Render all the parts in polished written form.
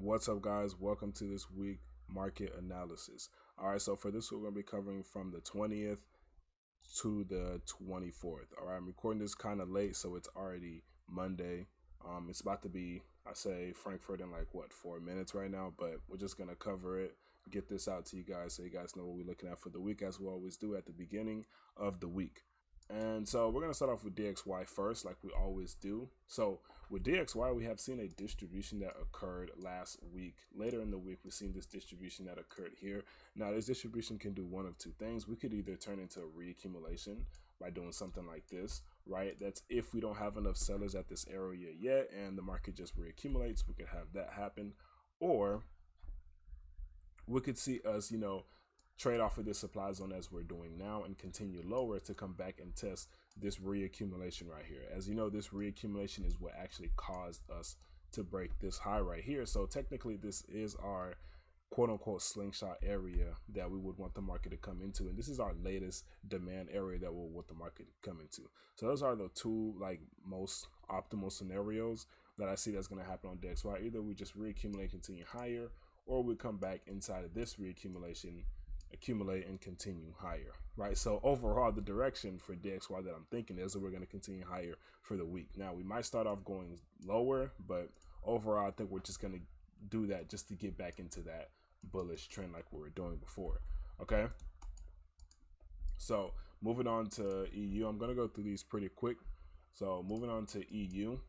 What's up, guys? Welcome to this week market analysis. All right, so for this we're going to be covering from the 20th to the 24th. All right, I'm recording this kind of late, so it's already Monday. It's about to be, I say, Frankfurt in like what, 4 minutes right now, but we're just going to cover it, get this out to you guys so you guys know what we're looking at for the week, as we always do at the beginning of the week. And so we're going to start off with DXY first, like we always do. So with DXY, we have seen a distribution that occurred last week. Later in the week, we've seen this distribution that occurred here. Now, this distribution can do one of two things. We could either turn into a reaccumulation by doing something like this, right? That's if we don't have enough sellers at this area yet and the market just reaccumulates, we could have that happen. Or we could see us, trade off of this supply zone as we're doing now and continue lower to come back and test this reaccumulation right here. As you know, this reaccumulation is what actually caused us to break this high right here. So technically this is our quote unquote slingshot area that we would want the market to come into, and this is our latest demand area that we'll want the market to come into. So those are the two most optimal scenarios that I see that's going to happen on DXY. Either we just reaccumulate, continue higher, or we come back inside of this reaccumulation, accumulate and continue higher, right? So overall, the direction for DXY that I'm thinking is that we're going to continue higher for the week. Now, we might start off going lower, but overall, I think we're just going to do that just to get back into that bullish trend like we were doing before. Okay, so moving on to EU, I'm going to go through these pretty quick. So moving on to EU.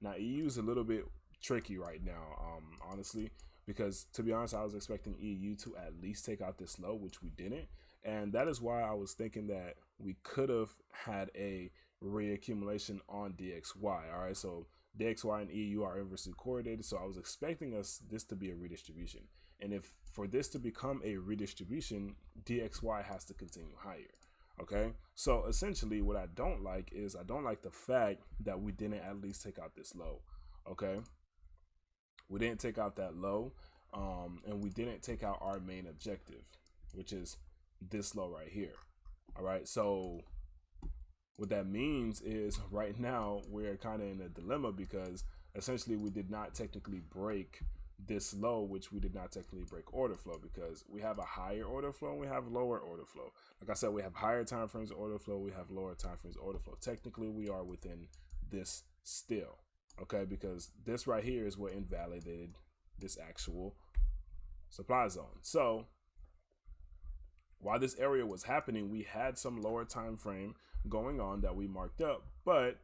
Now, EU is a little bit tricky right now, honestly, because to be honest, I was expecting EU to at least take out this low, which we didn't. And that is why I was thinking that we could have had a reaccumulation on DXY. All right, so DXY and EU are inversely correlated. So I was expecting this to be a redistribution. And if for this to become a redistribution, DXY has to continue higher. Okay, so essentially what I don't like is I don't like the fact that we didn't at least take out this low. Okay, we didn't take out that low, and we didn't take out our main objective, which is this low right here. All right, so what that means is right now we're kind of in a dilemma because essentially we did not technically break this low, which we did not technically break order flow, because we have a higher order flow and we have lower order flow. Like I said, we have higher time frames order flow, we have lower time frames order flow. Technically we are within this still. Okay, because this right here is what invalidated this actual supply zone. So while this area was happening, we had some lower time frame going on that we marked up, but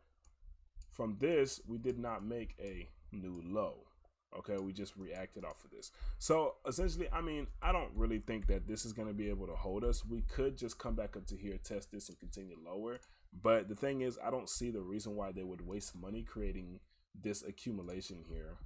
from this we did not make a new low. Okay, we just reacted off of this. So essentially, I mean, I don't really think that this is going to be able to hold us. We could just come back up to here, test this, and continue lower. But the thing is, I don't see the reason why they would waste money creating this accumulation here.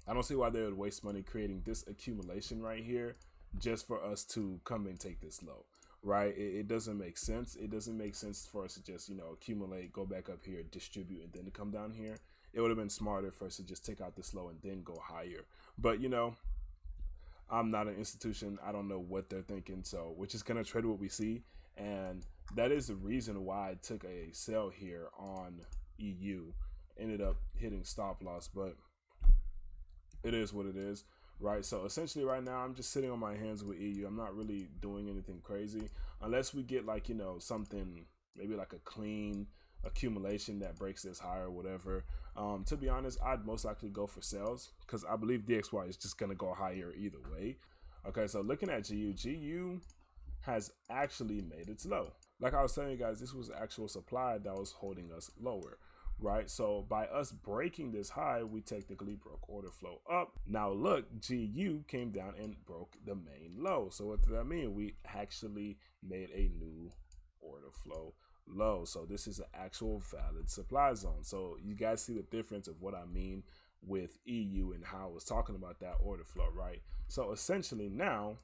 I don't see why they would waste money creating this accumulation right here just for us to come and take this low, right? It doesn't make sense. It doesn't make sense for us to just, accumulate, go back up here, distribute, and then come down here. It would have been smarter for us to just take out this low and then go higher. But, I'm not an institution. I don't know what they're thinking. So we're just going to trade what we see. And that is the reason why I took a sell here on EU. Ended up hitting stop loss, but it is what it is, right? So essentially right now I'm just sitting on my hands with EU. I'm not really doing anything crazy unless we get something, maybe like a clean accumulation that breaks this high or whatever. To be honest, I'd most likely go for sales because I believe DXY is just going to go higher either way. Okay, so looking at GU has actually made its low. Like I was telling you guys, this was actual supply that was holding us lower, right? So by us breaking this high, we technically broke order flow up. Now look, GU came down and broke the main low. So what does that mean? We actually made a new order flow low. So this is an actual valid supply zone. So you guys see the difference of what I mean with EU and how I was talking about that order flow, right? So essentially now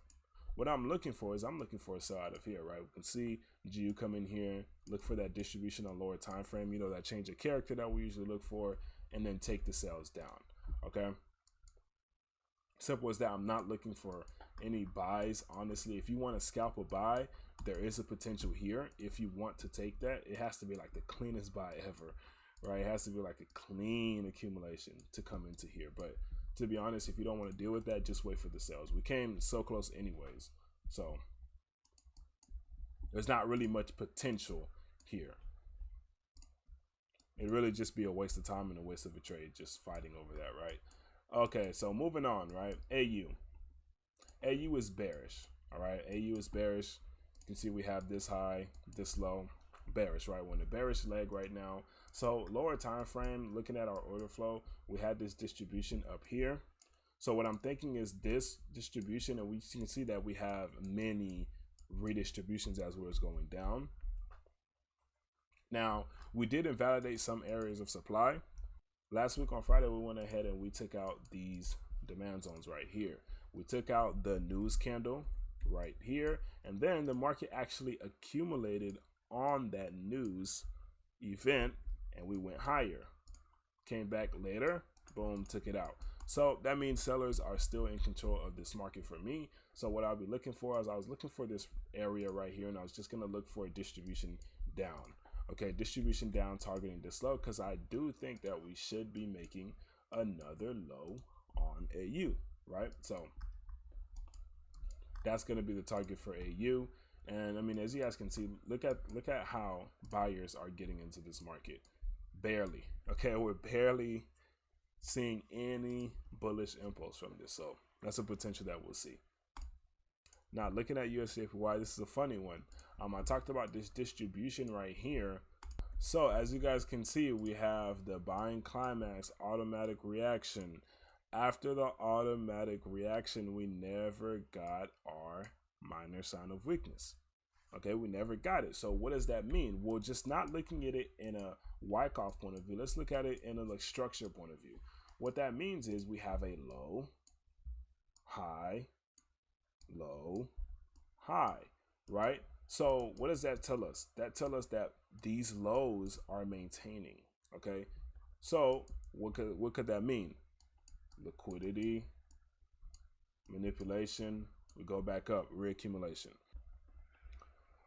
what I'm looking for is I'm looking for a sell out of here, right? We can see GU come in here, look for that distribution on lower time frame, that change of character that we usually look for, and then take the sales down. Okay, simple as that. I'm not looking for any buys, honestly. If you want to scalp a buy, there is a potential here. If you want to take that, it has to be like the cleanest buy ever. right? It has to be like a clean accumulation to come into here. But to be honest, if you don't want to deal with that, just wait for the sales. We came so close anyways, so there's not really much potential here. It'd really just be a waste of time and a waste of a trade just fighting over that, right? Okay, so moving on, right? AU is bearish, all right? AU is bearish. You can see we have this high, this low, bearish, right? We're in a bearish leg right now. So lower time frame, looking at our order flow, we had this distribution up here. So what I'm thinking is this distribution, and we can see that we have many redistributions as we're going down. Now, we did invalidate some areas of supply. Last week on Friday, we went ahead and we took out these demand zones right here. We took out the news candle right here, and then the market actually accumulated on that news event, and we went higher. Came back later, boom, took it out. So that means sellers are still in control of this market for me. So what I'll be looking for is I was looking for this area right here, and I was just going to look for a distribution down. Okay, distribution down targeting this low, because I do think that we should be making another low on AU, right? So that's going to be the target for AU. And I mean, as you guys can see, look at how buyers are getting into this market. Barely. Okay, we're barely seeing any bullish impulse from this. So that's a potential that we'll see. Now, looking at USDCHF, this is a funny one. I talked about this distribution right here. So as you guys can see, we have the buying climax, automatic reaction. After the automatic reaction, we never got our minor sign of weakness. Okay, we never got it. So what does that mean? Well, just not looking at it in a Wyckoff point of view. Let's look at it in a structure point of view. What that means is we have a low, high, low, high, right? So what does that tell us? That tells us that these lows are maintaining, okay? So what could that mean? Liquidity, manipulation, we go back up, reaccumulation.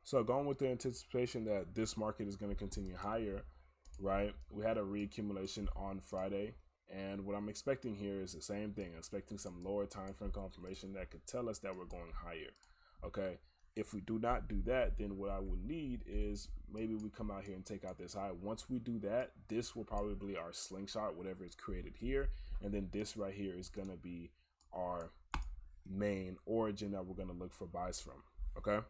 So going with the anticipation that this market is going to continue higher, right? We had a reaccumulation on Friday, and what I'm expecting here is the same thing. I'm expecting some lower time frame confirmation that could tell us that we're going higher, okay? If we do not do that, then what I would need is maybe we come out here and take out this high. Once we do that, this will probably be our slingshot, whatever is created here. And then this right here is going to be our main origin that we're going to look for buys from. Okay.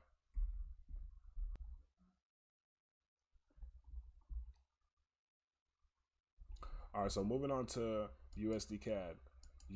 All right. So moving on to USDCAD.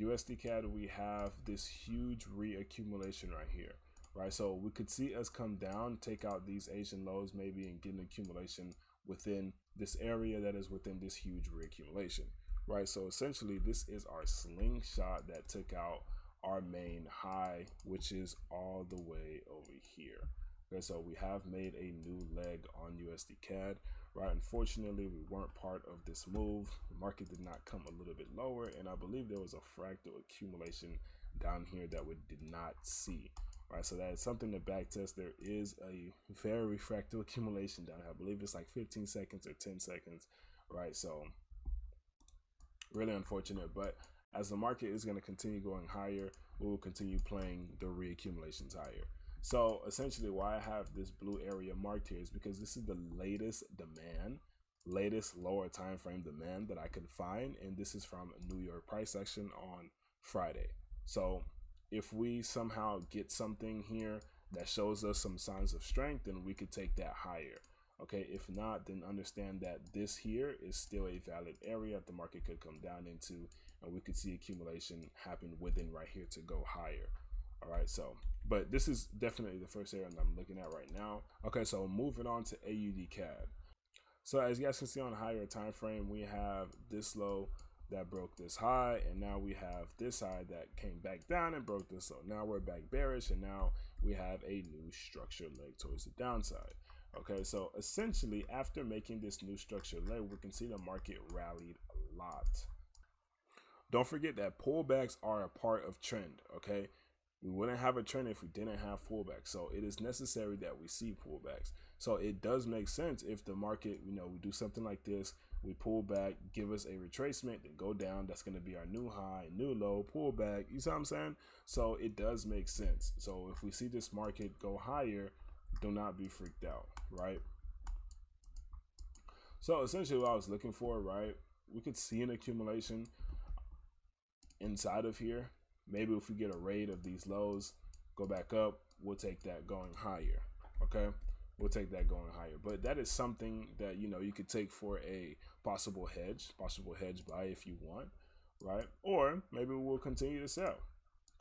USDCAD, we have this huge reaccumulation right here. Right, so we could see us come down, take out these Asian lows maybe, and get an accumulation within this area that is within this huge reaccumulation. Right, so essentially this is our slingshot that took out our main high, which is all the way over here. Okay, so we have made a new leg on USDCAD. Right, unfortunately we weren't part of this move. The market did not come a little bit lower, and I believe there was a fractal accumulation down here that we did not see. Right, so that is something to back test. There is a very fractal accumulation down here. I believe it's like 15 seconds or 10 seconds. Right, so really unfortunate. But as the market is going to continue going higher, we will continue playing the reaccumulations higher. So essentially why I have this blue area marked here is because this is the latest demand, latest lower time frame demand that I could find. And this is from a New York price action on Friday. So if we somehow get something here that shows us some signs of strength, then we could take that higher. Okay, if not, then understand that this here is still a valid area that the market could come down into, and we could see accumulation happen within right here to go higher. All right, so, but this is definitely the first area that I'm looking at right now. Okay, so moving on to AUDCAD. So as you guys can see on a higher time frame, we have this low that broke this high, and now we have this high that came back down and broke this low. Now we're back bearish, and now we have a new structure leg towards the downside. Okay, so essentially after making this new structure leg, we can see the market rallied a lot. Don't forget that pullbacks are a part of trend. Okay, we wouldn't have a trend if we didn't have pullbacks, so it is necessary that we see pullbacks. So it does make sense if the market, you know, we do something like this, we pull back, give us a retracement, then go down. That's going to be our new high, new low, pull back. You see what I'm saying? So it does make sense. So if we see this market go higher, do not be freaked out, right? So essentially what I was looking for, right, we could see an accumulation inside of here. Maybe if we get a raid of these lows, go back up, we'll take that going higher, okay? We'll take that going higher. But that is something that, you know, you could take for a possible hedge buy if you want, right? Or maybe we'll continue to sell,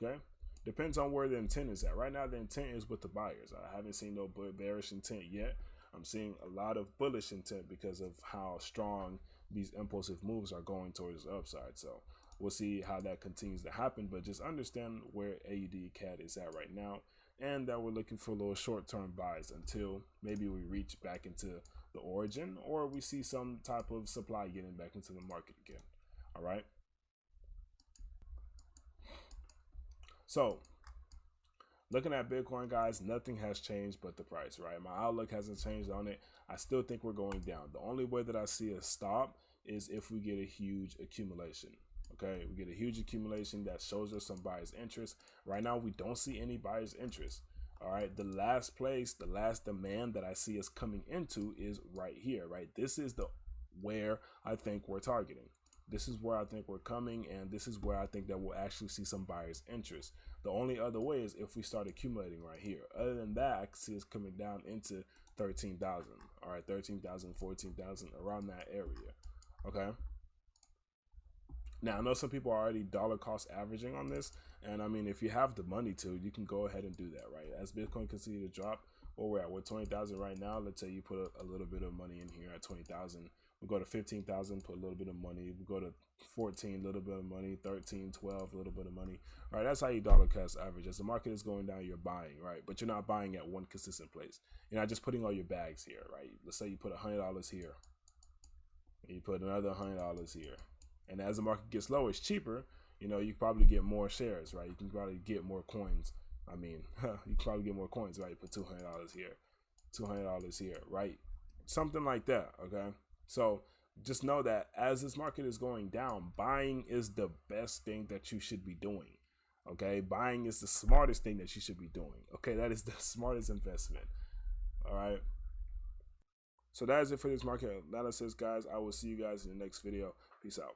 okay? Depends on where the intent is at. Right now, the intent is with the buyers. I haven't seen no bearish intent yet. I'm seeing a lot of bullish intent because of how strong these impulsive moves are going towards the upside. So we'll see how that continues to happen, but just understand where AUDCAD is at right now, and that we're looking for little short-term buys until maybe we reach back into the origin, or we see some type of supply getting back into the market again. All right. So looking at Bitcoin, guys, nothing has changed but the price, right? My outlook hasn't changed on it. I still think we're going down. The only way that I see a stop is if we get a huge accumulation. Okay, we get a huge accumulation that shows us some buyers' interest. Right now, we don't see any buyers' interest. All right, the last place, the last demand that I see us coming into is right here, right? This is the where I think we're targeting. This is where I think we're coming, and this is where I think that we'll actually see some buyers' interest. The only other way is if we start accumulating right here. Other than that, I can see us coming down into 13,000. All right, 13,000, 14,000, around that area. Okay. Now, I know some people are already dollar cost averaging on this, and I mean, if you have the money to, you can go ahead and do that, right? As Bitcoin continues to drop, where we're at, we're 20,000 right now. Let's say you put a little bit of money in here at 20,000. We go to 15,000, put a little bit of money. We go to 14, a little bit of money. 13, 12, a little bit of money. All right, that's how you dollar cost average. As the market is going down, you're buying, right? But you're not buying at one consistent place. You're not just putting all your bags here, right? Let's say you put $100 here, and you put another $100 here. And as the market gets lower, it's cheaper. You know, you probably get more shares, right? You can probably get more coins. I mean, you can probably get more coins, right? You put $200 here, $200 here, right? Something like that, okay? So just know that as this market is going down, buying is the best thing that you should be doing, okay? Buying is the smartest thing that you should be doing, okay? That is the smartest investment, all right? So that is it for this market analysis, guys. I will see you guys in the next video. Peace out.